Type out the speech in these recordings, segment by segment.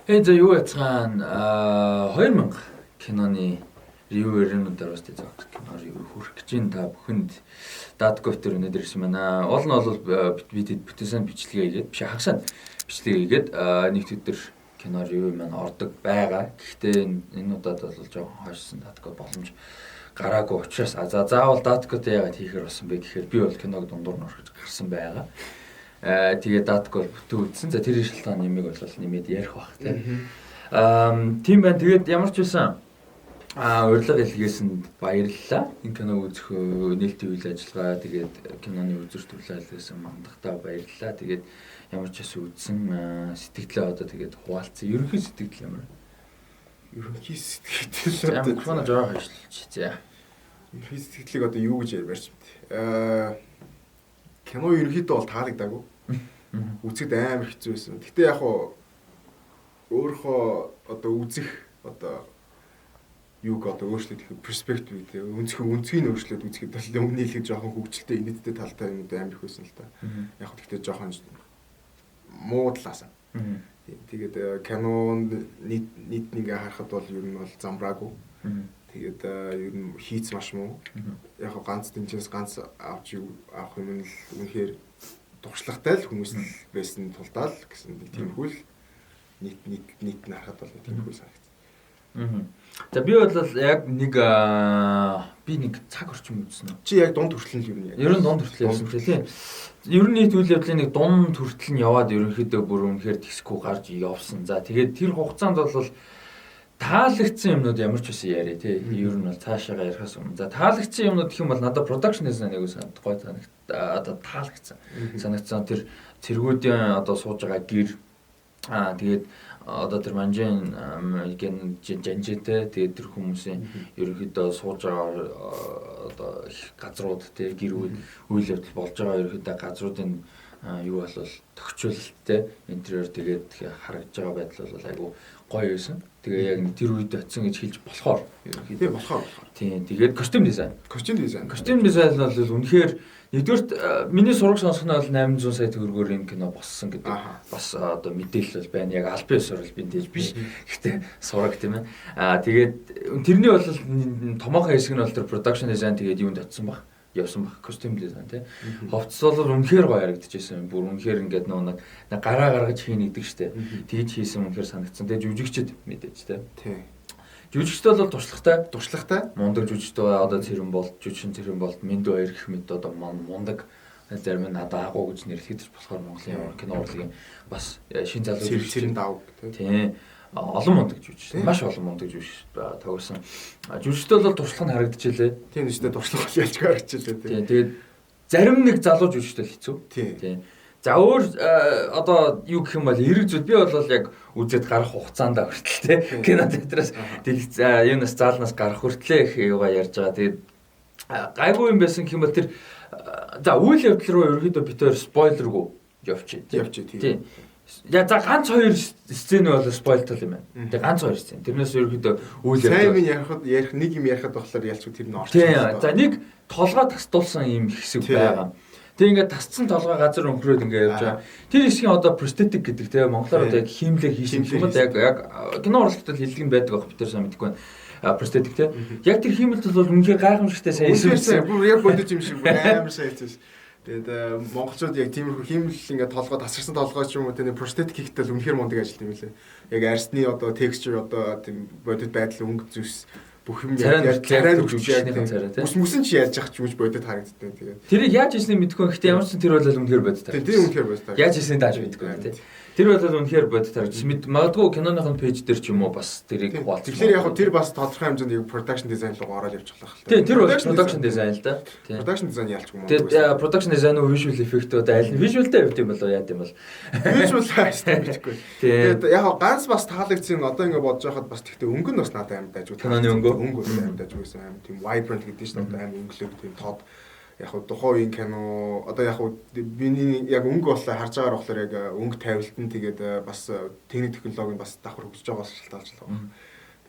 За юу яцгаан 2000 киноны ревю өрөөнүүдээр бас тийм кино ревю хүрэх гэж байна. Та бүхэнд Датков төр өнөдөр ирсэн байна. Уул нь бол бид бүтээсэн бичлэгээ хийгээд биш хагасаа бичлэгээ хийгээд нэг өдөр кино ревю маань ордог байгаа. Гэхдээ энэ удаад бол жоохон хойшсон Датков боломж гараагүй учраас заавал Даткот яагаад хийхээр болсон бэ гэхээр би бол киног дундуур нь орохж гарсан байгаа. Тэгээ Датков бүтэн үзсэн. За тэр шалтгаан нэмийг бол нэмээд ярих бах тийм. Тийм байна. Тэгээд ямар ч байсан урилга илгээсэнд баярлалаа. Энэ киног үзэх нээлттэй үйл ажиллагаа тэгээд киноны үзэж түлхэлсэн мандахтаа баярлалаа. Тэгээд ямар ч байсан үзсэн сэтгэлээ одоо тэгээд хуваалцсан. Ерөнхий сэтгэл ямар? Ерөнхий сэтгэл одоо микрофон жоохон ажиллаж. За. Ерөнхий сэтгэлийг одоо юу гэж ярьж байна? Кино ерөнхийдөө бол таалагдаагүй. Үзэхэд амар хэцүү байсан. Гэтэ яг өөрийнхөө одоо үзэх одоо юуг одоо өөрчлөлт их перспектив гэдэг өнцгийг өөрчлөлт үзэхэд бол өмнө хэлэх жоохон хөвгчлөлтэй инээдтэй талтай юм амар их байсан л та. Яг гэхдээ жоохон муу талаас. Тэгээд кинонд нийт ингээ харахад бол ер нь бол замбраагүй. Тэгээд ер нь хийц маш муу. Яг ганц тэмцээс ганц авах юм нь л үнэхээр туршлагатай л хүмүүс байсан тулдаа л гэсэн тиймэрхүү л нийт нь харахад бол тиймэрхүү санагдсан. За би бол яг нэг цаг орчим үзсэн үү? Чи яг дунд хүртэл нь ер нь. Ер нь дунд хүртэл явсан тийм. Ер нь нийт үйл явдлын нэг дунд хүртэл нь яваад ерөнхийдөө бүр үнэхээр тэсэхгүй гарч явсан. За тэгээд тэр хугацаанд бол таалагдсан юмнууд ямар ч байсан яриа тий. Ер нь бол цаашаага ярихаас өмнө. За таалагдсан юмнууд гэх юм бол надад production design аягүй санагдахгүй одоо таалагдсан. Санагдсан тэр цэргүүдийн одоо сууж байгаа гэр тэгээд одоо тэр манжин жанжинтэй тэгээд тэр хүмүүсийн ерөнхийдөө сууж байгаа одоо их газрууд тий гэрүүд үйл явдал болж байгаа ерөнхийдөө газруудын юу болвол тохичлолттой интерьер тэгээд харагдж байгаа байдал бол айгүй гоё байсан. Тэгээ яг тэр үед очисон гэж хэлж болохоор ерөнхийдөө болохоор. Тийм тэгээд костюм дизайн бол үнэхээр нэгдүгürt миний сураг сонсох нь бол 800 сая төгрөгөөр энэ кино болсон гэдэг бас одоо мэдээлэл бол байна. Яг аль бие сурал бинтэж биш. Гэхдээ сураг тийм ээ. Тэгээд тэрний бол томоохон хэсэг нь бол тэр production design тэгээд юунд очисон баг. Явсан баг костюм дизайн тий. Ховц бол үнэхээр гоё харагдчихсэн. Бүр үнэхээр ингээд нэг гараа гаргаж хийн гэдэг штэ. Тэгж хийсэн үнэхээр санагдсан. Тэгээ жүжигчд мэдээж тий. Жүжигчд бол туршлагатай. Мундаг жүжигчд одоо цэрэн болт, жүжигчин цэрэн болт, Мэндүү хоёр гэх мэт одоо мундаг зарим нь надад агуу гэж нэрлэгдэж болохоор Монголын кино урлагийн бас шин залуу цэрэн давг тий. Олон мундаг жүжигч. Маш олон мундаг жүжигч тогсон. Жүжигчд бол туршлага нь харагдчихлээ. Тийм үстэй туршлага ялж харагдчихлээ тий. Тэгээд зарим нэг залуу жүжигчтэй хэцүү. Тий. За өөр одоо юу гэх юм бол эрэг зүйл би бол яг үзээд гарах хугацаанд хүртэл тий кино театраас юунаас заалнаас гарах хүртлээ их юугаа ярьж байгаа. Тэгээд гайгүй юм байсан гэх юм бол тэр за үйл явдал руу ерөөдөө битээр спойлергүй явчих тий. За ганц хоёр сцен бол спойлтол юм байна. Тэгээ ганц хоёр сцен. Тэрнээс ерөөдөө үйл явдал. Сайн ярих нэг юм ярихад болохоор ялч тэр нь орчих. За нэг толгой тасдуулсан юм хэсэг байгаа. Тэг ингээд тасцсан толгой газар өнгөрөөд ингээд явж байгаа. Тэр хэсгийн одоо простетик гэдэг тийм монголоор одоо яг хиймлэг хийсэн юм бол яг кино урлагтад хэлдэг юм байдаг байх бид нар сайн мэдэхгүй байна. Простетик тийм. Яг тэр хиймэлт бол үнэхээр гайхамшигтай сайн хийсэн. Бүр яг бодож юм шиг амар сайн хийсэн. Тэгээд монголчууд яг тиймэрхүү хиймэл ингээд толгой тасарсан толгой ч юм уу тийм простетик хийхдээ үнэхээр мундаг ажилт юм лээ. Яг арсны одоо текстчер одоо тийм бодит байдал өнгө зүс бүх юм яг царай жүжигчнийхэн царай тийм. Бүсэн чи яаж яах ч юм бодит харагддаг тэгээд. Тэрийг яаж хийснийг мэдэхгүй. Гэхдээ ямар ч тэр бол үнэхээр бодит. Тийм үнэхээр бодит. Яаж хийснийг тааж мэдэхгүй тийм. Тэр бол үнэхээр бодит харагдсан. Магадгүй киноныхын пэйж дээр ч юм уу бас тэрийг хуваалцсан. Тэгэхээр яг тэр бас тодорхой хэмжээнд production design руу ороод явчих واخ л. Тийм тэр бол production design л да. Production design ялчгүй юм. Тэгээд production design уу visual effect уу аль нь visualтай явт юм болоо яа гэм бол. Visual хайстай бичихгүй. Тэгээд яг ганц бас таалагдсан одоо ингэ бодож байхад бас тэгтээ өнгө нь бас надад амар дайжгүй. Киноны өнгө амар дайжгүйсэн амар тийм vibrant гэдэг чинь одоо амар өнгөлөг тийм тод яг тухайн кино одоо яг биний яг өнгө болоо харж байгаа болохоор яг өнгө тавилт нь тэгээд бас техник технологи нь бас давхар хөгжиж байгаа шалтгаалж байна.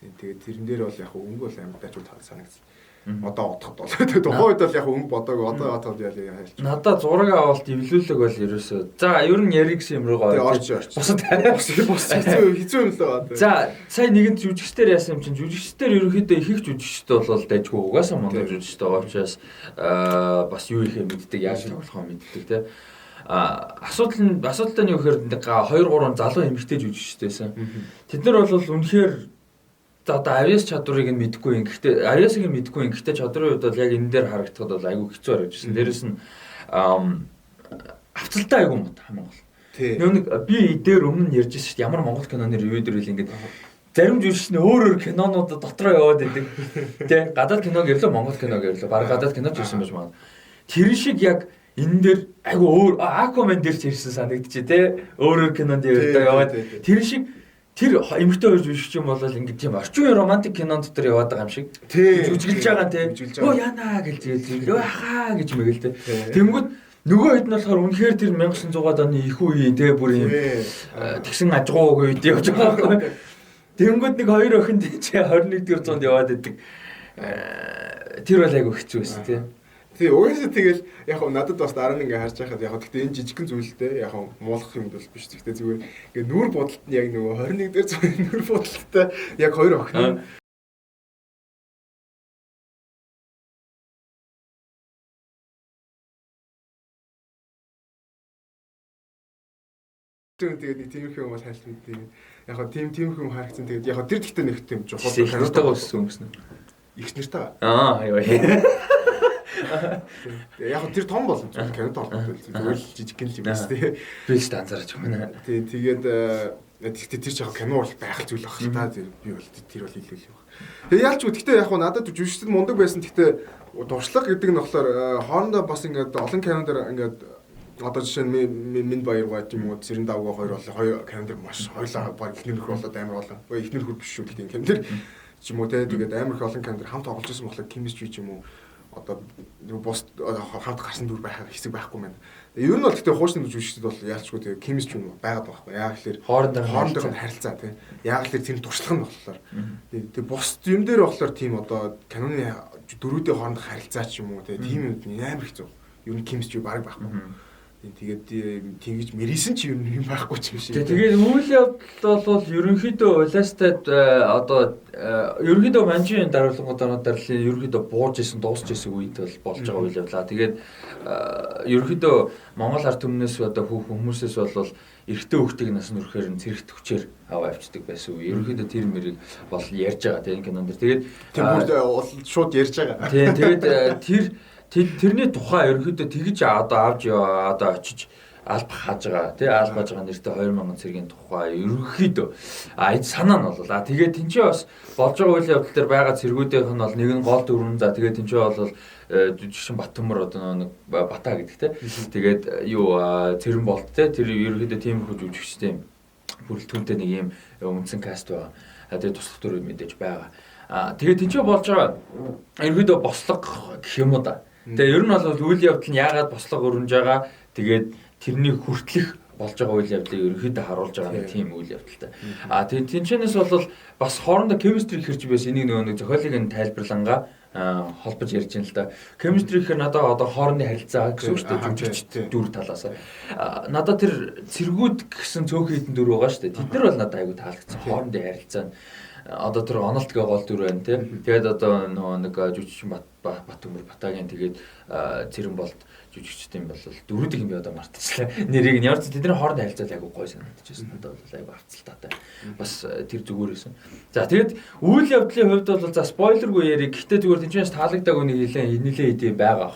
Тэгээд тэрэн дээр бол яг өнгө бол амар дажгүй санагдсан. Одоо одоход бол тухайн үед бол яг өнгө бодоагүй одоо одоход яа хэлчих. Надаа зураг авалт эвлүүлэг бол ерөөсөө. За ер нь яриг гэсэн юм руугаа орч. Бусад хэцүү юм л байгаа. За сая нэгэнт жүжигчдэр яасан юм чинь жүжигчдэр ерөнхийдөө их жүжигчтэй бол дайггүй угаасаа мундаг жүжигчтэй байгаа учраас бас юу ихэ мэддэг яаж тоглохоо мэддэг те. Асуудалтай нь юу гэхээр 2 3 залуу эмэгтэй жүжигчтэйсэн. Тэд нар бол үнэхээр одоо авиас чадварыг нь мэдэхгүй юм. Гэхдээ авиасыг нь мэдэхгүй юм. Гэхдээ чадрын үед бол яг энэ дээр харагдахад бол айгүй хэцүү харагдчихсан. Дээрэс нь авцалтай айгүй мод хамгийн гол. Нэг би дээр өмнө нь ярьжсэн шүү дээ. Ямар монгол киноны ревю дээр л ингээд зарим жүжигчний өөр кинонууд дотроо яваад байдаг. Тэ гадаад киног ирлээ монгол киног ирлээ. Бараг гадаад киноч ирсэн байж магадгүй. Тэр шиг яг энэ дээр айгүй өөр Aquaman дээр ч ирсэн санагдчих тэ. Өөр кинонд яваад тэр шиг тэр эмэгтэй хоёр жүжигч юм бол ингэж тийм орчин үеийн романтик кинон дотор яваад байгаа юм шиг. Жүжиглж байгаа тийм. Өө яана гэж өө хаа гэж мэгэл тийм. Тэнгүүд нөгөө хэд нь болохоор үнэхээр тэр 1900-аад оны их үеийн тийм бүр юм тэгсэн ажгууг үед явж байгаа байхгүй. Тэнгүүд нэг хоёр охин чи 21-р зуунд яваад идэг. Тэр бол айгу хэцүү байсан тийм. Тий, угаасаа тэгэл яг надад бас дараа нь ингээ харж байхад яг гэхдээ энэ жижигхэн зүйлтэй яг муулах юм бол биш. Гэхдээ зүгээр ингээ нүур бодолт нь яг нөгөө 21 дээр зүгээр нүур бодолттой яг хоёр охин. Тэгээд нэг тийм юм бол хайлт мэдээ. Яг тийм юм харагдсан. Тэгээд яг тэр гэхдээ нэг тийм жохол канадаа өссөн юм гэсэн. Их нэртэй. Яа. Яг тэр том болсон ч Канада ордог зүгээр л жижиг гэн л юм байна тий. Би ч анзаарч байна. Тий тэгээд гэхдээ тэр ч яг кино бол байх зүйл баг л та би бол тэр бол илүү л юм. Тэгээ яалч үү гэхдээ яг надад жүжигчд мундаг байсан гэхдээ дуршлаг гэдэг нь болохоор хоорондоо бас ингээд олон киноноор ингээд одоо жишээ нь минь баяр гад юм уу Цэрэн давгаа хоёр бол хоёр киноноор маш хоёлаа баг ихнэр хөр болоод амар олон. Ихнэр хөр биш шүү гэдэг киноноор ч юм уу тий тэгээд амар их олон киноноор хамт тоглож байсан болохоор chemistry ч юм уу одоо бос хамт гарсан дүр байх хэсэг байхгүй маань. Ер нь бол гэхдээ хуучны жүжигчдүүд бол яалчгүй тэгээ chemistry юм байгаад байхгүй. Яг л хоорондоо харилцаа тийм. Яг л тэр туршлага нь болохоор. Тэгээ бус юм дээр болохоор тийм одоо киноны дөрүүдийн хоорондох харилцаа ч юм уу тийм юм амар хэцүү. Ер нь chemistry баг байхгүй. Тэгээд тэгж мэрийсэн ч юм байхгүй ч юм шиг. Тэгээд үйл явдал бол ерөнхийдөө улаастад одоо ерөнхийдөө манжийн даруулгын дарлын ерөнхийдөө бууж исэн дуусч исэн үед бол болж байгаа үйл явдлаа. Тэгээд ерөнхийдөө Монгол ард түмнээс одоо хүмүүсээс бол эрэгтэй хүүхдийг нас нүрэхээр нь цэрэгт хүчээр аваа авчдаг байсан үе. Ерөнхийдөө тэр мэрийг бол ярьж байгаа тийм кинон дэр. Тэгээд тэр шууд ярьж байгаа. Тийм тэгээд тэрний тухай ерөнхийдөө тэгж одоо авч одоо очиж алба хааж байгаа тий алба хааж байгаа нэртэй 2000 цэргийн тухай ерөнхийдөө санаа нь бол тэгээд тэнцээ бас болж байгаа үйл явдал дээр байгаа цэргүүдийнх нь бол нэг нь гол дөрвөн за тэгээд тэнцээ бол жишээ Баттөмөр одоо нэг Бата гэдэг тий тэгээд юу цэрэн болт тий тэр ерөнхийдөө тийм хүү жүжигчтэй бүрэлдэхүүнтэй нэг юм үндсэн каст байгаа. Тэгээд туслах дүрүүд мэдээж байгаа. Тэгээд тэнцээ болж байгаа ерөнхийдөө бослого гэх юм уу да. Тэгээ ер нь бол үйл явдал нь яагаад бослого өрнөж байгаа тэгээд тэрний хүртлэх болж байгаа үйл явдлыг ерөнхийдөө харуулж байгаа нэг тийм үйл явдалтай. Тэгээд тэнцэнээс бол бас хоорондоо chemistry хэрж байсан энийг нэг зохиолыг нь тайлбарлангаа холбож ярьж байна л да. Chemistry гэхээр надад одоо хоорондын харилцаа гэсэн үг шүү дээ жүжигчд дүр талаас. Надад тэр цэргүүд гэсэн цөөхөн хитэн дүр байгаа шүү дээ. Тэд нар бол надад айгүй таалагдсан. Хоорондын харилцаа нь одоо тэр онолтгийн гол дүр байна тийм. Тэгээд одоо нэг жүжигчин Баттөмөр Батагийн тэгээд Цэрэн болт жүжигчдийн бол дөрүүдийг би одоо мартчихлаа. Нэрийг нь ямар ч тэдний хоорондын харилцаа айгүй гоё санагдчихсэн. Надад бол айгүй авцалтаатай. Бас тэр зүгээр байсан. За тэгээд үйл явдлын хувьд бол за спойлергүй яриг. Гэхдээ зүгээр тэнцэнээс таалагдаагүй нэг нэлээд идэв байгаа.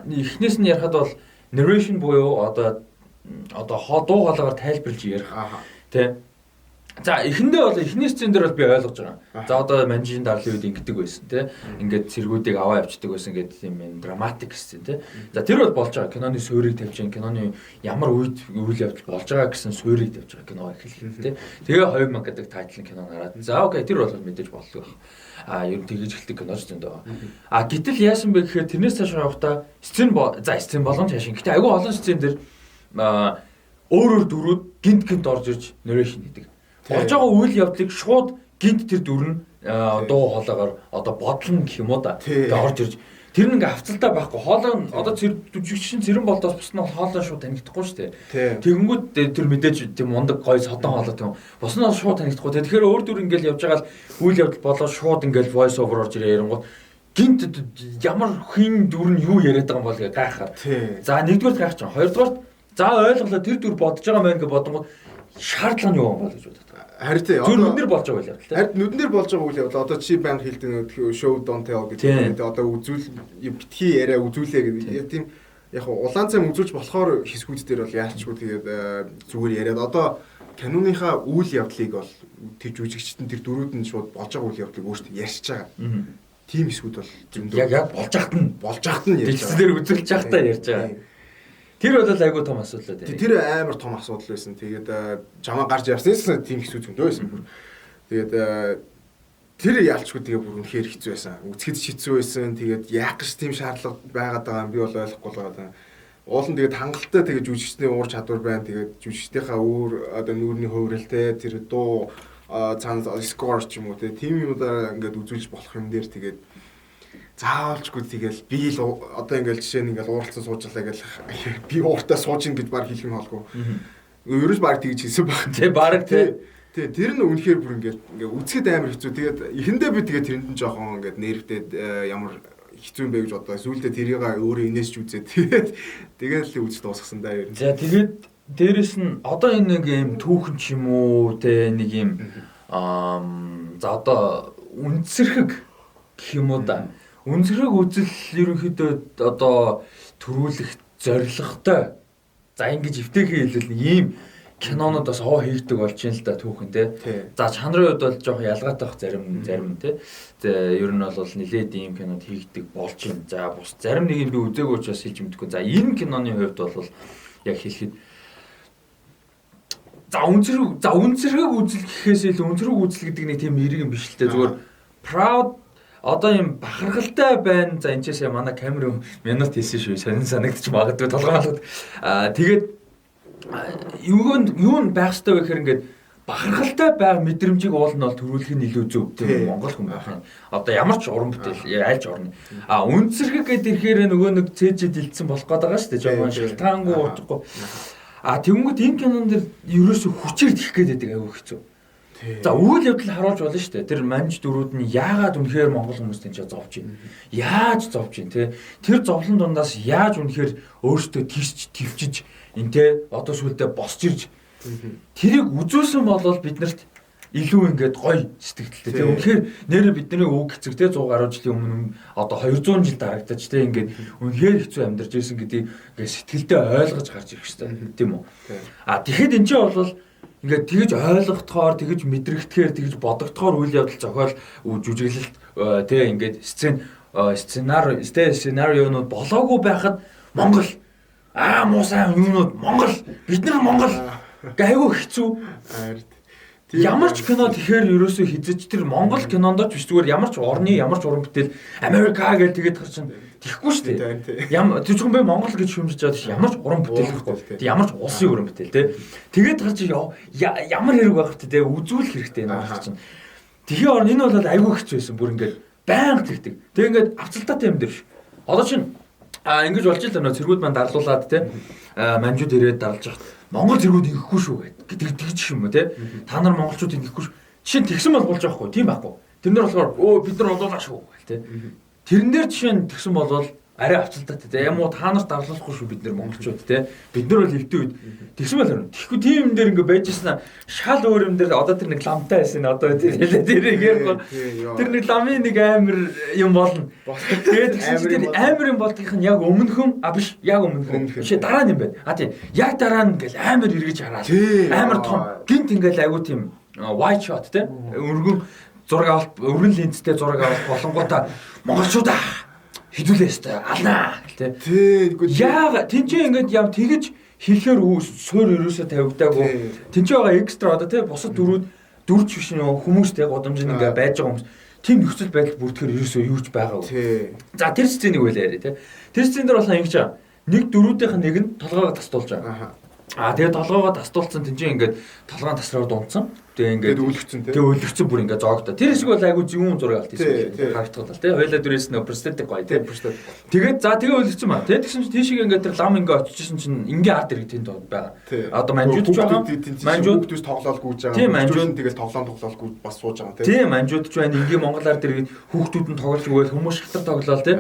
Эхнээс нь ярихад бол narration буюу одоо дуу хоолойгоор тайлбарлаж ярих. Тэ. За эхэндээ бол эхний сцен дээр бол би ойлгож байгаа. За одоо манжийн дарлын үед ингэдэг байсан тий. Ингээд цэргүүдийг аваа явцдаг байсан гэдэг тийм юм драматик сцен тий. За тэр бол болж байгаа. Киноны суурийг тавьж байгаа. Киноны ямар үед үйл явдал болж байгаа гэсэн суурийг тавьж байгаа кино эхлэх тий. Тэгээ 2000 гэдэг тайтлын кино гараад. За окей тэр бол мэдээж боллоо. Ер нь тэгж эхэлдэг киноч зөнд байгаа. Гэтэл яасан бэ гэхээр тэрнээс цааш явахдаа сцен боломж хаашин. Гэтэ айгүй олон сцен дээр өөр дөрүүд гинт орж ирж narration хийдэг. Болж байгаа үйл явдлыг шууд гинт тэр дүр нь дуу хоолойгоор одоо бодлон гэх юм уу да. Тэгээ орж ирж тэр нь ингээ хавцалтай байхгүй. Хоолой одоо жүжигчин цэрэн болдоос бус нь хоолой шууд танигдахгүй шүү дээ. Тэгэнгүүт тэр мэдээж тийм мундаг гой содон хоолой тийм. Бус нь шууд танигдахгүй. Тэгэхээр өөр дүр ингээл явж байгаа л үйл явдал болоо шууд ингээл voice over орж ирээ ярингууд гинт ямар хин дүр нь юу яриад байгаа юм бол гэ гайхаад. За нэгдүгээр гайх чинь. Хоёрдугаар за ойлголоо тэр дүр бодож байгаа мэн гэж бодонгууд шаардлага нь юу юм бол гэж бодод. Харин тий одоо нүднэр болж байгаа үйл явдал. Харин нүднэр болж байгаа үйл явдал. Одоо чи банк хэлдэг show don't tell гэдэг. Одоо үзүүл битгий яриа үзүүлээ гэдэг. Тийм яг улаан цайм үзүүлж болохоор хэсгүүд дээр бол яачгүй тэгээд зүгээр яриад одоо киноныхаа үйл явдлыг бол тэр жүжигчтэн тэр дөрүүд нь шууд болж байгаа үйл явдлыг өөртөө ярьж байгаа. Тийм хэсгүүд бол зөндөө яг болж ахт нь ярьж байгаа. Дэлгэцээр үзүүлж ахтаа ярьж байгаа. Тэр бол айгүй том асуудал үү. Тэр амар том асуудал байсан. Тэгээд жамаа гарч явсан тийм хэсүү зөндөө байсан. Тэгээд тэр ялчгүй тэгээ бүр үнэхээр хэцүү байсан. Үцгэд хэцүү байсан. Тэгээд яах гэж тийм шаардлага байгаад байгаа юм би бол ойлгохгүй л байгаа. Уул нь тэгээд хангалттай тэгээд жүжигчдийн уур чадвар байна. Тэгээд жүжигчдийнхаа өөр одоо нүүрний хувиралтай тэр дуу цаана скор ч юм уу тийм юмудаа ингээд үзүүлж болох юм дээр тэгээд заавалчгүй тэгэл би л одоо ингээл жишээ нь ингээл ууралцсан суучлаа гэл би ууртаа сууж ин гэж баг хэлэх юм холгүй. Ерөөс баг тэгж хэлсэн баг. Тэ баг тий. Тэр нь үнэхээр бүр ингээд үцгэд амар хэцүү. Тэгээд эхэндээ би тэгээд тэрэнд нь жоохон ингээд нервтэй ямар хэцүү юм бэ гэж бодлоо. Сүүлдээ тэрийг өөрөө инээсч үзээ. Тэгээд л үзэж дуусгасан даа ер нь. За тэгээд дээрэс нь одоо энэ нэг юм түүхэн ч юм уу те нэг юм за одоо үнцэрхэг гэх юм уу да. Үнцэрхэг үзэл ерөнхийдөө одоо төрүүлэх зорилготой. За ингэж эвтэйхээ хэлвэл ийм кинонууд бас хоо хийгдэг болж юм л да түүхэн те. За чанарын хувьд бол жоох ялгаатай бах зарим те. За ер нь бол нилээд ийм кинод хийгдэг болж юм. За бус зарим нэг нь би үзээгүй учраас хэлж мэдэхгүй. За энэ киноны хувьд бол яг хэлэхэд за үнцэрхэг үзэл гэхээс илүү үнцэрхэг үзэл гэдэг нэг тийм эрэг юм биш л те. Зүгээр proud одоо юм бахархалтай байна. За энэчээс манай камер минут хийсэн шүү. Санагдчих магадгүй толгоомлоод. Тэгээд юу нь байх ёстой вэ гэхээр ингээд бахархалтай байг мэдрэмжийг уул нь бол төрүүлэх нь илүү зөв тийм Монгол хүн байх юм. Одоо ямар ч уран бүтээл айлч орно. Үнцэрхэг гэдэг ихээр нөгөө нэг цээжэд илдсэн болох гээд байгаа шүү дээ. Жоо шалтгаангүй утгагүй. Тэгэнгүүт энэ кинон дэр ерөөсө хүчээр тих гээд байдаг аюу хэцүү. За үйл явдал харуулж болно шүү дээ. Тэр манж дөрүүд нь яагаад үнэхээр монгол хүмүүс тэнцээ зовж байна. Яаж зовж байна те. Тэр зовлон дундаас яаж үнэхээр өөртөө тийсч твчиж энэ те одоо сүлдээ босч ирж тэрийг үзүүлсэн бол биднэрт илүү ингээд гоё сэтгэлтэй те. Үнэхээр нэрээ бидний үг хэцэг те 100 гаруй жилийн өмнө одоо 200 жил дарагдаж те ингээд үнэхээр хэцүү амьдарч ирсэн гэдгийг ингээд сэтгэлдээ ойлгож гарч ирэх хэрэгтэй тийм үү. Тэгэхэд энэ чинь бол ингээд тэгж ойлгохтохоор тэгж мэдрэгдэхээр тэгж бодогдохоор үйл явдал зохиол жүжиглэлт тэг ингээд сценарионууд болоогүй байхад Монгол муусаа юмнууд Монгол бид нар Монгол гайгүй хэцүү. Ямар ч кино тэгэхээр ерөөсөө хизэж тэр Монгол кинонд ч биш зүгээр ямар ч орны ямар ч уран бүтээл Америка гэж тэгээд гарч чинь тэхгүй шүү дээ. Ямар зөвхөн би Монгол гэж шүмжиж байгаа ямар ч уран бүтээл гэхгүй. Ямар ч улсын уран бүтээл те. Тэгээд гарч ямар хэрэг байх вэ те үзүүлэх хэрэгтэй энэ гарч чинь. Тэхийн орн энэ бол айгүй хэцүү байсан бүр ингээд байнга тэгдэг. Тэг ингээд авцалтаатай юм дээр ш. Одоо чинь ингэж болж ил тань цэргүүд маань дарлуулад те манжууд ирээд дарлаж хат. Монгол зэргүүд ингэхгүй шүү гэдэг тэгж юм уу те. Та нар монголчууд ингэхгүй шүү. Жишээ нь тэгсэн бол болж байгаа хгүй. Тийм байхгүй. Тэр нар болохоор бид нар олоолаа шүү гэл те. Тэрэн дээр жишээ нь тэгсэн болвол арай авцалтаатай те. Ямуу та нарт дарлуулахгүй шүү бид нар монголчууд те. Бид нар бол эвдээ үед тэгсэн бол тэгэхгүй тийм юм дээр ингэ байжсна шал өөр юм дээр одоо тэр нэг ламтай байсан одоо тэр ярихгүй. Тэр нэг ламын нэг амир юм болно. Тэгээд амир юм болдгийнх нь яг өмнөхөн биш яг өмнөхөн. Жишээ дараа нь юм байна. Тийм яг дараа нь ингээл амир эргэж хараад амир том гинт ингээл айгуу тийм white shot те. Өргөн зураг авалт өргөн линзтэй зураг авалт болонгуудаа монголчуудаа хідүүлээ өстэй алнаа тий. Яага тэнцээ ингээд яв тэгэж хэлэхээр суур ерөөсө тавигдаагүй. Тэнцээ байгаа экстра одоо тий бусад дөрвч биш нөө хүмүүстэй годомжин ингээд байж байгаа хүмүүс тийм нөхцөл байдал бүрдэхээр ерөөсөө юу ч байгаагүй. За тэр сценийг үйл яриа тий. Тэр сцен дээр болохоор ингэж нэг дөрүүдийнх нь нэг нь толгойгоо тасдуулж байгаа. Тэгээд толгоогоо тастуулсан тэнцээ ингээд толгойн тасраар дунцсан. Тэгээ ингээд үлгцэн тий. Тэгээ үлгцэн бүр ингээд зоогдоо. Тэр шиг бол айгу зөвүүн зураг алт хийсэн. Харагдтал тий. Хоёлаа дүрээс нөө простатик гоё тий. Тэгээд за тэгээ үлгцэн маа. Тэгээд тэгсэн чинь тийшээ ингээд тэр лам ингээд очижсэн чинь ингээ арт ирэх тэнд байгаа. Одоо манжууд ч байгаа. Манжууд төс тоглоал гүйж байгаа. Тийм манжууд тэгэл тоглоал гүйж бас сууж байгаа тий. Тийм манжууд ч байна. Ингээ Монголаар тэр хүүхдүүд нь тоглож өгөөл хүмүүс шалтар тоглоал тий.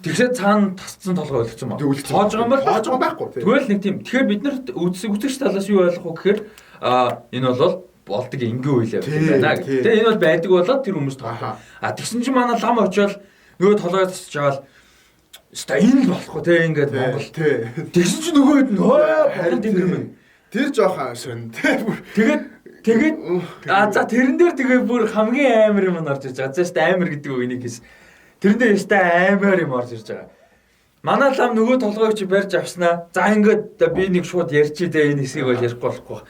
Тэгсээ цаана тасцсан толгой ойлгосон ба. Тоож байгаа юм бол тоож байгаа байхгүй. Тэгвэл нэг тийм. Тэгэхээр бид нарт үзэгч талаас юу ойлгох вэ гэхээр энэ бол болдог энгийн үйл явдал байна гэх. Тэгээ энэ бол байдаг болоод тэр хүмүүс тоглоо. Тэгсэн чинь манай лам очиод нөгөө толгой тасч аваад өстой энэ л болохгүй те ингээд Монгол. Тэгсэн чинь нөгөө хэд харин тийм юм. Тэр жоохон шин те. Тэгээд за тэрэн дээр тэгээ бүр хамгийн амар юм орж иж байгаа. Зөвхөн амар гэдэг үг энийг хийсэн. Тэрэн дээр өстой амар юм орж ирж байгаа. Манай лам нөгөө толгойг чи барьж авснаа. За ингээд би нэг шууд ярьчи те энэ хэсгийг бол ярихгүй болохгүй.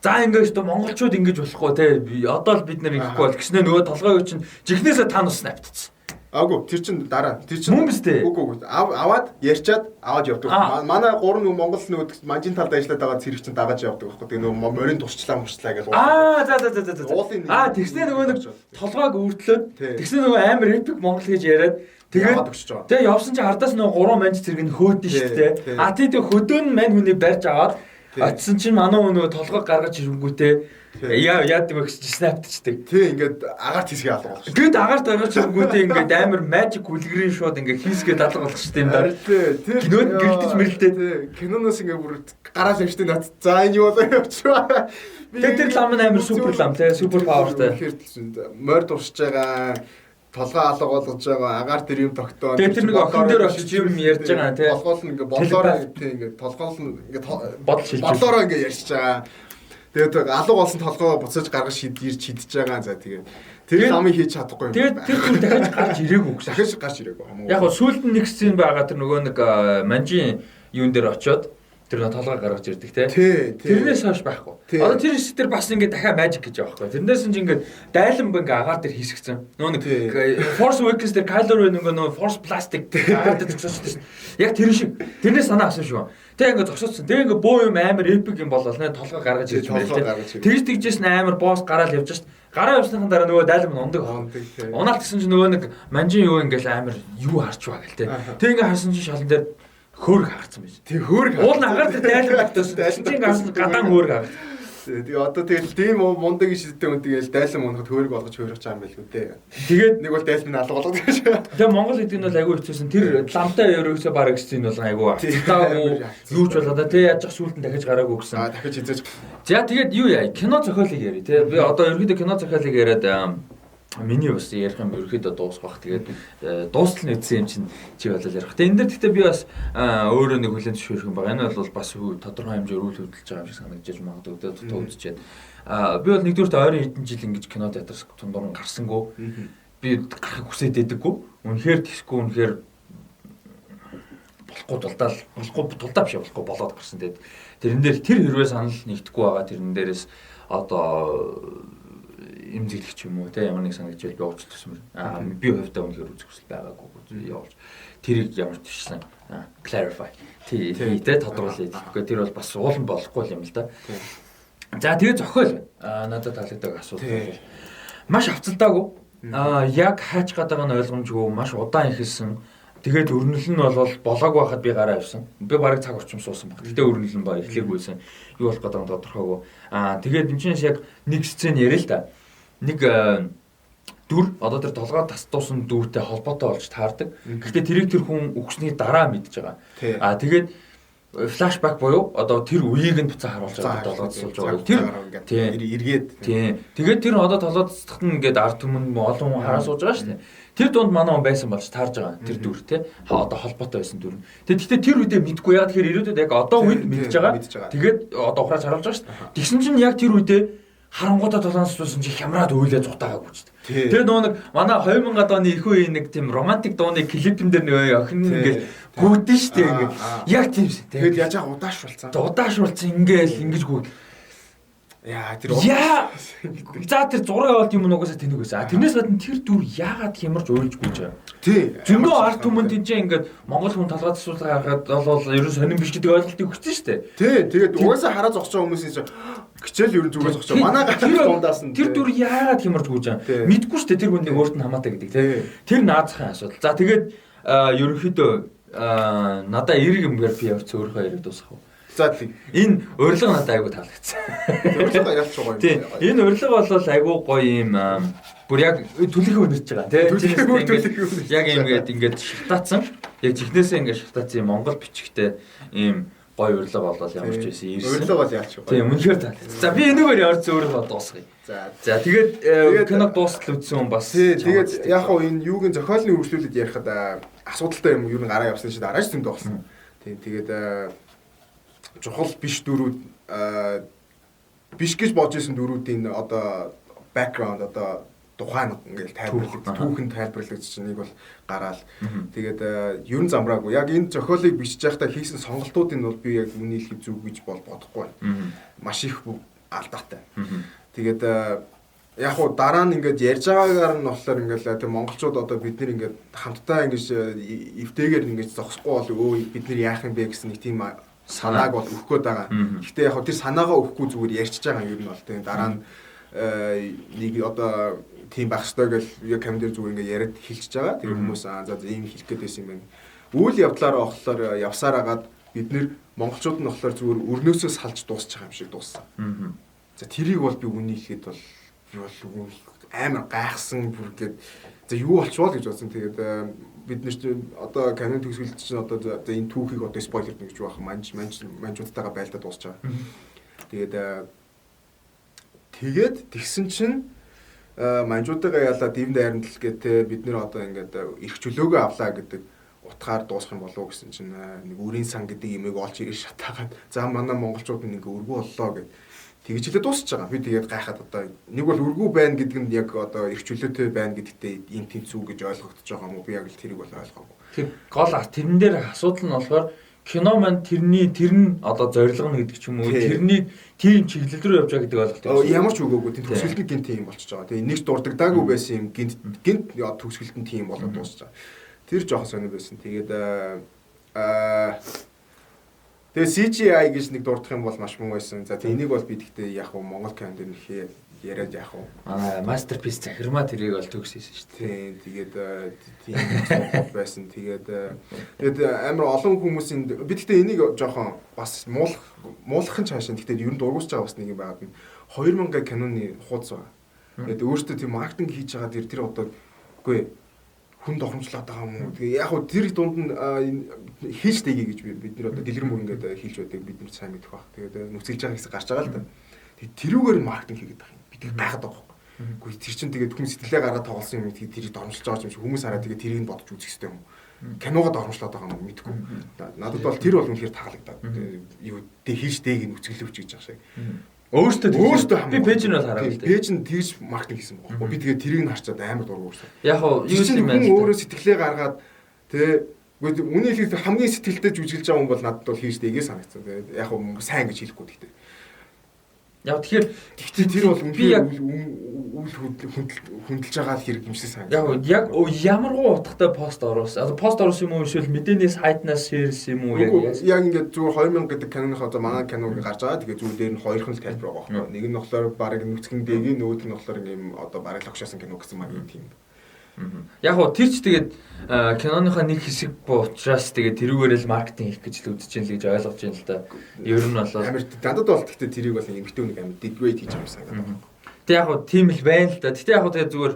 За ингээд өстой монголчууд ингэж болохгүй те. Одоо л бид нар ингэхгүй бол гэснээр нөгөө толгойг чинь жихнээсээ тань ус навтцсан. Аагүй тэр чин дараа тэр чин мөн биз дээ. Үгүй аваад ярьчаад аваад явдаг. Манай гурван нөгөө Монгол нөгөө манжин талд ажиллаад байгаа цэрэг чин дагааж явдаг байхгүй. Тэгээ нөгөө морин тусчлаа гэж. За. Тэгснээ нөгөө нэг толгойг өөртлөөд тэгснээ нөгөө амар эпик монгол гэж яриад тэгээд өгч байгаа. Тэгээ явсан чинь хардаас нөгөө гурван манж цэрэг нь хөөдөн шүү дээ. Тэгээ хөдөөн нь мань хүний барьж аваад очисон чинь манай нөгөө толгойг гаргаж ирэнгүүтээ яадаг вэ гэж снапчдаг. Тий ингээд агаарт хийсгээ алга болох. Гэт агаарт гаргаж ирэнгүүтээ ингээд амар magic үлгэрийн шууд ингээд хийсгээ дадлага болох шүү дээ. Тий. Кинод гэлдэж мэрэлдээ. Тий. Киноноос ингээд бүр гараал явжтэй над. За энэ юу болоо явчихваа. Тэр лам нь амар супер лам тий супер павертай. Морь дурсж байгаа. Толгой алга болгож байгаа агаар тэр юм тогтоо. Тэгээ тэр нэг охин дээр очиж юм ярьж байгаа тий. Толгоол нь ингээ болоороо тий ингээ толгоол нь ингээ бодлоо ингээ ярьж байгаа. Тэгээд алга болсон толгоо буцааж гаргаж ирж шидэж байгаа. За тэгээд тэр ламыг хийж чадахгүй юм. Тэгээд тэр зүйл дахиж гарч ирээгүй гэсэн. Дахиж гарч ирээгүй. Яг гоо сүүлд нь нэг сцен байгаа тэр нөгөө нэг манжин юун дээр очиод тэр нэг толгой гаргаж ирдэг тий. Тэрнээс хойш байхгүй. Одоо тэр тэр бас ингээ дахиад magic гэж байгаа байхгүй. Тэрнээс нь ингээ дайлан ингээ агаар дээр хийсгцэн. Нөгөө нэг Force Awakens дээр Kylo Ren нөгөө Force Plastic агаар дээр зогсоочсон. Яг тэр шиг. Тэрнээс санаа авсан шүү. Тэг ингээ зогсоочсон. Тэг ингээ боо юм амар epic юм болол нэ толгой гаргаж ирж байна тий. Тэгж тэгжсэн амар босс гараал явж шít. Гараа явсныхан дараа нөгөө дайлан ундаг. Унаалт гэсэн чинь нөгөө нэг манжин юу ингээл амар юу харч байгаа гэл тий. Тэг ингээ харсан чинь шалан дээр хөөрг хаагцсан байж. Тэг хөөрг. Уул агаар дээр дайлан багтсан. Дайлан гарсан гадаан хөөрг хаагц. Тэгээ одоо тэгэл тийм мундаг шидтэй хүн тэгэл дайлан мунахад хөөрг болгож хөөрөх чам байлгүй дээ. Тэгээд нэг бол дайлан алга болгоод гэж. Тэгээ Монгол гэдэг нь бол айгүй хэцүүсэн. Тэр ламтай ерөөсөө бараг гэсэн бол айгүй. Таагүй юу ч болоо тэ яаж ах сүултэн дахиж гараагүй гэсэн. Дахиж хизээж. За тэгээд юу яа кино зохиолыг яри тэ. Би одоо ерөөдөө кино зохиолыг яриад миний бас ярих юм ерөөдөө дуусгах. Тэгээд дуустал нэгдсэн юм чинь чи болол ярих. Тэгээд энэ дэр гэхдээ би бас өөрөө нэг хүлэн зөвшөөрөх юм байна. Энэ бол бас тодорхой хэмжээр үйл хөдлөж байгаа юм шиг санагдаж магадгүй дээ төвдөж байна. Би бол нэгдүгürt ойрын хэдэн жил ингэж кино театрс тундуур гарсангүй. Би гарахыг хүсээд байдаггүй. Үнэхээр тийшгүй үнэхээр болохгүй тулдаа биш болохгүй болоод гарсан. Тэгээд тэрэн дээр тэр хэрвээ санал нэгдэхгүй байгаа тэрэн дээрээс одоо имзэглэх юм уу те ямар нэг санагдж байл би уучлах гэсэн юм. Би хувьдаа үнэхээр үзэх хүсэл байгаагүй явуулж тэрийг ямар төвшсөн clarify тий тэ тодруулъя. Тэгэхгүй тэр бол бас уулан болохгүй юм л да. За тэгээ зохиол надад таалагддаг асуудал бол маш авцалдаагүй. Яг хаач гадаг нь ойлгомжгүй маш удаан ихэлсэн. Тэгээд өрнөл нь бол болоог байхад би гараа авсан. Би бараг цаг орчим суусан баг. Гэтэ өрнөл нь ба эхлээгүйсэн. Юу болох гэдэг нь тодорхойгүй. Тэгээд энэ чинь яг нэг сцен яриа л да. Нэг дүр одоо тэр толгой тастуусан дүүртэй холбоотой болж таардаг. Гэхдээ тэрийг тэр хүн өгсний дараа мэдж байгаа. Тэгээд флашбек буюу одоо тэр үеийг нь буцаа харуулж байгаа толгой тасуулж байгаа. Тэр эргээд. Тэгээд тэр одоо толгой тасдахт нь ингээд ард түмэн олон хүн хараа сууж байгаа шүү дээ. Тэр дунд манай хүн байсан болж таарж байгаа. Тэр дүр те одоо холбоотой байсан дүр. Тэгэхдээ тэр үедээ мэдгүй яа тэгэхээр ирээдүйд яг одоо үед мэдж байгаа. Тэгээд одоо ухрааж харуулж байгаа шүү дээ. Тэгсэн чинь яг тэр үедээ харангуудаа толгоонсуулсан чи хямраад өөлөө зутаагагүй ч. Тэр нөгөө нэг манай 2000-ад оны их үеийн нэг тийм романтик дууны клипэн дээр нөгөө охин ингээл гүйдэн штэ ингээд яг тийм шээ. Тэгэд яаж удаашруулсан. Удаашруулсан ингээл ингэж гүйд. Яа тэр за тэр зураг авалт юм нугасаа тэнэг байсан. Тэрнээс гадна тэр дүр яагаад хямарч уйлж гүйж байгаа. Тий. Зөндөө арт түмэнд тийж ингээд Монгол хүн талгаад асуулт гаргаад бол ерөн сонирн биш гэдэг ойлголтыг өгсөн шүү дээ. Тий. Тэгээд угаасаа хараа зогсож байгаа хүмүүсийн чинь хичээл ерөн зүгээр зогсож байгаа. Манай гарах дундаас нь тэр дүр яагаад хямарч гүйж байгаа. Мэдгүй шүү дээ тэр хүнийг өөрт нь хамаатай гэдэг тий. Тэр наазахын асуудал. За тэгээд ерөнхийдөө надаа эрг юмгээр би явц өөрийнхөө яриг дуусгах уу. За тийм. Энэ урилга надад айгуу таалагдсан. Урилга ялч байгаа юм. Тийм. Энэ урилга бол айгуу гоё юм бүр яг түлхээ өнөрч байгаа тийм. Яг ингээд шилтаацсан. Яг чихнээсээ ингээд шилтаацсан Монгол бичгтэй ийм гоё урилга болол ямарч байсан ирсэн. Урилга бол ялч байгаа. Тийм үнэхээр таалагдсан. За би энэгээр явж өөрөөр дуусгая. За тэгээд киног дуустал үзсэн хүн бас. Тэгээд яг хоо энэ юугийн зохиолын үргэлжлүүлэлт ярихад асуудалтай юм юу н гараа явсан чинь дараач зөндөө болсон. Тийм тэгээд чухал биш дөрүүд биш гэж бодож исэн дөрүүдийн одоо background одоо тухайн ингээл тайлбарлагдсан түүхэн тайлбарлагдсан нэг бол гараал тэгээд ерөн замраагүй яг энэ зохиолыг бичиж байхдаа хийсэн сонголтуудыг бол би яг үний хэлхий зүг гэж бодохгүй байна. Маш их алдаатай. Тэгээд яг хуу дараа нь ингээд ярьж байгаагаар нь болохоор ингээл тийм монголчууд одоо бид нэр ингээд хамтдаа ингэж эвтэйгээр ингэж зогсохгүй бол өө бид нэр яах юм бэ гэсэн нэг тийм санааг бол өгөх гээд байгаа. Гэхдээ яг хөө тэр санаагаа өгөхгүй зүгээр ярьчихж байгаа юм ер нь бол тийм дараа нь нэг одоо тийм байх ёстой гэж яг камер дээр зүгээр ингээд яриад хэлчихэж байгаа. Тэр хүмүүс за ийм хэлэх гээд байсан юм байна. Үйл явдлаараа болохоор явсаар агаад бид нэр монголчууд нь болохоор зүгээр өрнөөсөө салж дуусчих байгаа юм шиг дууссан. За тэрийг бол би үний хэлэхэд бол амар гайхсан бүр гээд за юу болчихвол гэж бодсон. Тэгээд бид нэр чинь одоо канон төгсгөлт чинь одоо энэ түүхийг одоо спойлер гэж байх манжуудтайгаа байлдаад дуусч байгаа. Тэгээд тэгсэн чинь манжуудтайгаа яалаа дивэн дайрантал гэдэг бид нэр одоо ингээд эрх чөлөөгөө авлаа гэдэг утгаар дуусах юм болов уу гэсэн чинь нэг үрийн сан гэдэг юмыг олж ирж шатаагаад за манай монголчууд нэг өргөө боллоо гэд тэгж хэлээд дуусч байгаа. Би тэгээд гайхаад одоо нэг бол өргүү байна гэдэг нь яг одоо эрх чөлөөтэй байна гэдэгтээ ийм тэнцүү гэж ойлгогдож байгаа юм уу? Би яг л тэрийг бол ойлгоогүй. Тэр гол тэрэн дээр асуудал нь болохоор кино маань тэр нь одоо зорилго нь гэдэг ч юм уу тэрний тийм чиглэл рүү явж байгаа гэдэг ойлголт байна. Ямар ч үгөөгүй тийм төгсгөлт нь гинт тийм болчихж байгаа. Тэгээ нэг дурддагдаагүй байсан юм гинт төгсгөлт нь тийм болоод дуусч байгаа. Тэр жоохон сонир байсан. Тэгээд тэгээ CGI гэж нэг дурдах юм бол маш муу байсан. За энийг бол би тэгтээ яг уу Монгол кинонд нөхөө яриад яг уу. Masterpiece захирмаа тэрийг бол төгсөөсөн шүү дээ. Тэгээд тийм байсан. Тэгээд амар олон хүмүүсийн би тэгтээ энийг жоохон бас муулахын цаашаа тэгтээ ер нь дургуусч байгаа бас нэг юм байгаад нь 2000 киноны хуудас байгаа. Тэгээд өөртөө тийм маркетинг хийж байгаа тэр одоо үгүй хүн тохиромжлоод байгаа юм уу. Тэгээ яг хөө тэр дунд нь хийж дэгийг гэж бид нэр одоо дэлгэр мөр ингээд хийж байдаг бид нар сайн мэдэх баг. Тэгээд нүцгэлж байгаа хэсэг гарч байгаа л да. Тэгээд тэрүүгээр маркетинг хийгээд байгаа юм. Бид тэр байгаад байгаа байхгүй. Үгүй тэр чинь тэгээд хүн сэтгэлээ гаргаад тоглосон юм тэгээд тэрийг дормжилж байгаа юм шиг хүмүүс хараад тэгээд тэрийг нь бодож үзэх хэрэгтэй юм. Киногоо дормжлоод байгаа юм мэдгүй. Надад бол тэр бол үнэхээр таалагдаад. Юу дэ хийж дэгийг нүцгэлж гэж байгаа шиг. Өөртөө би пэйж нь бол хараад л дээ. Пэйж нь тэгж маркетинг хийсэн байхгүй. Би тэгээд тэрийг нь харчаад амар дургуурсан. Яг юу юм бэ? Өөрөө сэтгэлээ гаргаад тэгээ үний хэлэхэд хамгийн сэтгэлтэй жүжиглж байгаа хүн бол надад бол хийж дэгээ санагдсан. Тэгээд яг сайн гэж хэлэхгүй гэхдээ. Яг тэгэхээр тэр бол үйл хөндлөж байгаа хэрэг юм шиг санагдав. Яг ямаргуу утгатай пост оруулсан. Одоо пост оруулсан юм уу эсвэл мэдээний сайтнаас шеэрлсэн юм уу яг ингээд зүгээр 2000 гэдэг киноны одоо манай киног гарч байгаа. Тэгээ зүгээр дээр нь хоёрхан л тайлбар байгаа байхгүй. Нэг нь болохоор баг нүцгэн дэгийн нөгөөх нь болохоор ингээм одоо бараг логшаасан кино гэсэн маань тийм. Яг гоо тэр ч тэгээд киноныхаа нэг хэсэг учраас тэгээд тэрүүгээр л маркетинг хийх гэж л үзэж байна л гэж ойлгож байна л да. Ер нь бол амар дандад бол гэхдээ тэрийг бол эмгтэн нэг амар degrade хийж байгаа санагдаад байна. Тэг яг гоо тийм л байна л да. Гэтэ яг гоо тэгээд зүгээр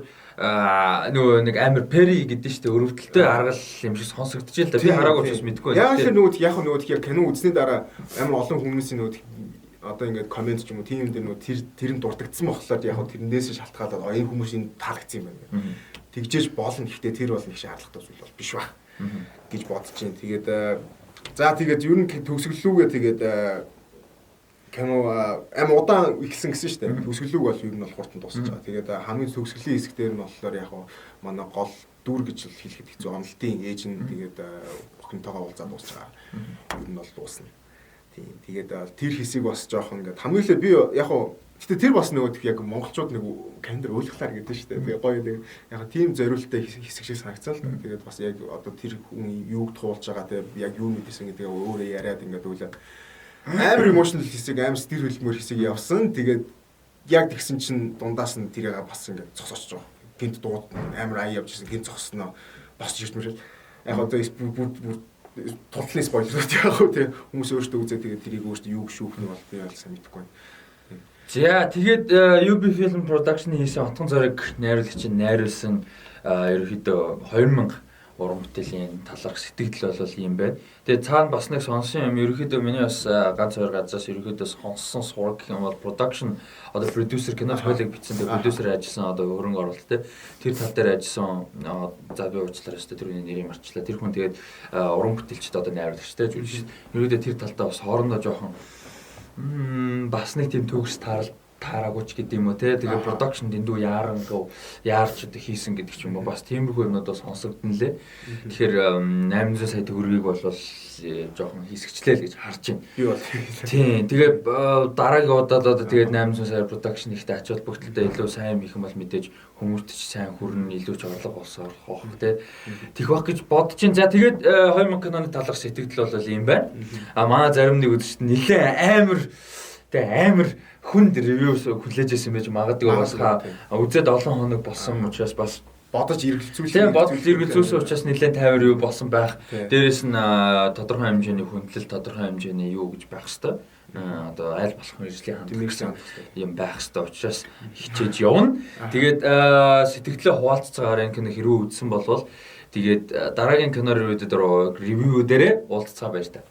нөгөө нэг амар пери гэдэг нь шүү дээ өрөвдөлтөй аргал юм шиг сонсогдож л да. Би хараагүй учраас мэдэхгүй байна. Яг нөгөө кино үзсний дараа амар олон хүмүүсийн нөгөө одоо ингээд комент ч юм уу тийм юм дээр нөгөө тэр нь дурддагдсан болохоор яг тэрнээс шалтгаалаад энэ хүмүүсийн таалагдсан юм байна. Тэгжээж болно. Гэхдээ тэр бол нэг шаардлагатай зүйл бол биш ба гэж бодож байна. Тэгээд тэгээд ер нь төгсгөлүүгээ тэгээд кино амар удаан ихсэн гэсэн шүү дээ. Төгсгөлүүг бол ер нь бол хурдан дуусч байгаа. Тэгээд хамгийн төгсгөлийн хэсэг дээр нь болохоор яг манай гол дүр гэж хэлэхэд хэцүү. Онолтын ээж нь тэгээд охинтойгоо уулзаад дуусч байгаа. Ер нь бол дуусна. Тийм. Тэгээд тэр хэсийг бас жоохон ингээд хамгийн ихээ би яг Гэтэ тэр бас нөгөө яг монголчууд нэг календар ойлгохлаар гэдэг шүү дээ. Тэгээ гоё тэгээ яг тийм зориулттай хэсэг шиг санагцсан л. Тэгээд бас яг одоо тэр хүн юуг туулж байгаа те яг юу мэдсэн гэдэг өөрөө яриад ингээд өглөө амар emotional хэсэг амар сэтгэл хөдлөмөр хэсэг явсан. Тэгээд яг тэгсэн чинь дундаас нь тэрийг бас ингээд цогсоож байгаа. Гинт дууд амар ая явж ирсэн гинт цогсноо босч ирж мөрөл. Яг одоо бүр тултлын спойлерууд яг хөө те хүмүүс өөрсдөө үзээ тэгээд тэрийг өөрсдөө юу гшүүх нь бол би ялсан мэдэхгүй. За тэгээд UB Film Production хийсэн Отгон зориг найруулагчид найруулсан ерөөхдөө 2000 уран бүтээлийн таларх сэтгэл бол юм байна. Тэгээд цаана бас нэг сонсон юм ерөөхдөө миний бас ганц хоёр газраас ерөөхдөө сонсон сураг гэх юм бол production одоо producer кино хойлог бичсэн тэгээд producer ажилласан одоо хөрөнгө оруулалт тэр тал дээр ажилласан за би уучлаарай шүү дээ тэр үний нэрийг марчлаа. Тэр хүн тэгээд уран бүтээлчд одоо найруулагчтай жүжигч ерөөдөө тэр талдаа бас хоорондоо жоохон бас нэг тийм төгс таараагүй ч гэдэг юм уу те тэгээ production дэндүү яарч одоо хийсэн гэдэг ч юм уу бас тиймэрхүү юмнууд бас сонсогдно лээ. Тэгэхээр 800 сая төгрөгийг бол жоохон хийсгчлээ л гэж харж байна. Би бол тийм тэгээ дараагийн удаад одоо тэгээд 800 сая production ихтэй ач холбогдолтой илүү сайн их юм бол мэдээж хүмүүст ч сайн хүрнэ илүү ч орлого болсоор хоох те тех баг гэж бодож чинь. За тэгээд 2000 киноны таларх сэтгэл бол юм байна. Манай зарим нэг үзэгчд нэлээ амар хүнд ревю хүлээж ирсэн байж магадгүй бас үзээд олон хоног болсон учраас бас бодож эргэлзүүлсэн. Тийм бодож эргэлзүүлсэн учраас нэлээд 50 ревю болсон байх. Дээрээс нь тодорхой хэмжээний хүндлэл, тодорхой хэмжээний юу гэж байх хэвээр. Одоо аль болох мэржлийн хандлага юм байх хэвээр учраас хичээж явна. Тэгээд сэтгэлдээ хуваалццаагаар энэ кино хэрүү үзсэн болвол тэгээд дараагийн кино ревю дээр уулзцаа баяр та.